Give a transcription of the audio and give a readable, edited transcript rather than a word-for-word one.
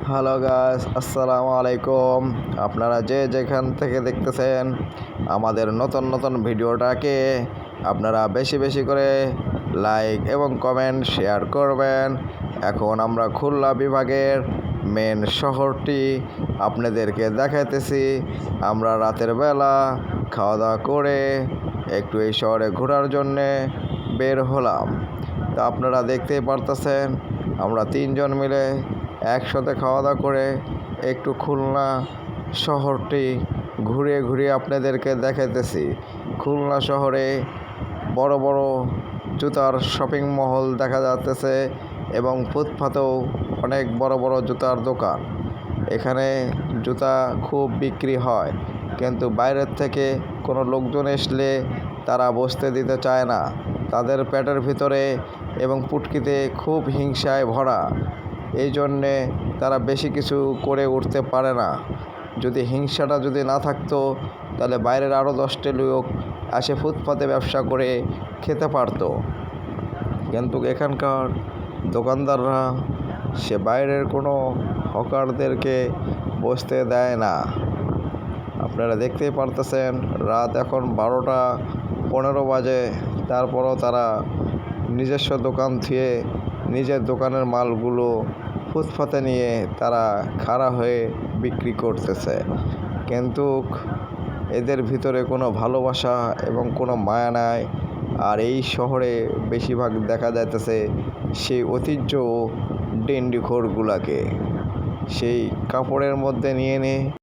Hello guys, আসসালামু আলাইকুম। আপনারা যে যেখান থেকে দেখতেছেন আমাদের নতুন নতুন ভিডিওটাকে আপনারা বেশি বেশি করে লাইক এবং কমেন্ট শেয়ার করবেন। এখন আমরা খুলনা বিভাগের মেন শহরটি আপনাদেরকে দেখাইতেছি। আমরা রাতের বেলা খাওয়া দাওয়া করে একটু এই শহরে ঘোরার জন্যে বের হলাম। তা আপনারা দেখতেই পারতেছেন আমরা তিনজন মিলে একসাথে খাওয়া দাওয়া করে একটু খুলনা শহরটি ঘুরিয়ে ঘুরিয়ে আপনাদেরকে দেখাইতেছি। খুলনা শহরে বড় বড় জুতার শপিং মহল দেখা যাচ্ছে এবং ফুটপাতেও অনেক বড় বড় জুতার দোকান। এখানে জুতা খুব বিক্রি হয়, কিন্তু বাইরের থেকে কোনো লোকজন আসলে তারা বসতে দিতে চায় না। তাদের পেটের ভিতরে এবং পুটকিতে খুব হিংসায় ভরা, এই জন্যে তারা বেশি কিছু করে উঠতে পারে না। যদি হিংসাটা যদি না থাকতো তাহলে বাইরের আরও 10টি লোক এসে ফুটপাতে ব্যবসা করে খেতে পারতো, কিন্তু এখানকার দোকানদাররা সে বাইরের কোনো হকারদেরকে বসতে দেয় না। আপনারা দেখতেই পারতেছেন রাত এখন 12টা 15 বাজে, তারপরও তারা নিজস্ব দোকান থুয়ে নিজের দোকানের মালগুলো ফুটপাতে নিয়ে তারা খাড়া হয়ে বিক্রি করতেছে। কিন্তু এদের ভিতরে কোনো ভালোবাসা এবং কোনো মায়া নাই। আর এই শহরে বেশিরভাগ দেখা যাইতেছে সেই ঐতিহ্য ডেন্ডিখোরগুলাকে সেই কাপড়ের মধ্যে নিয়ে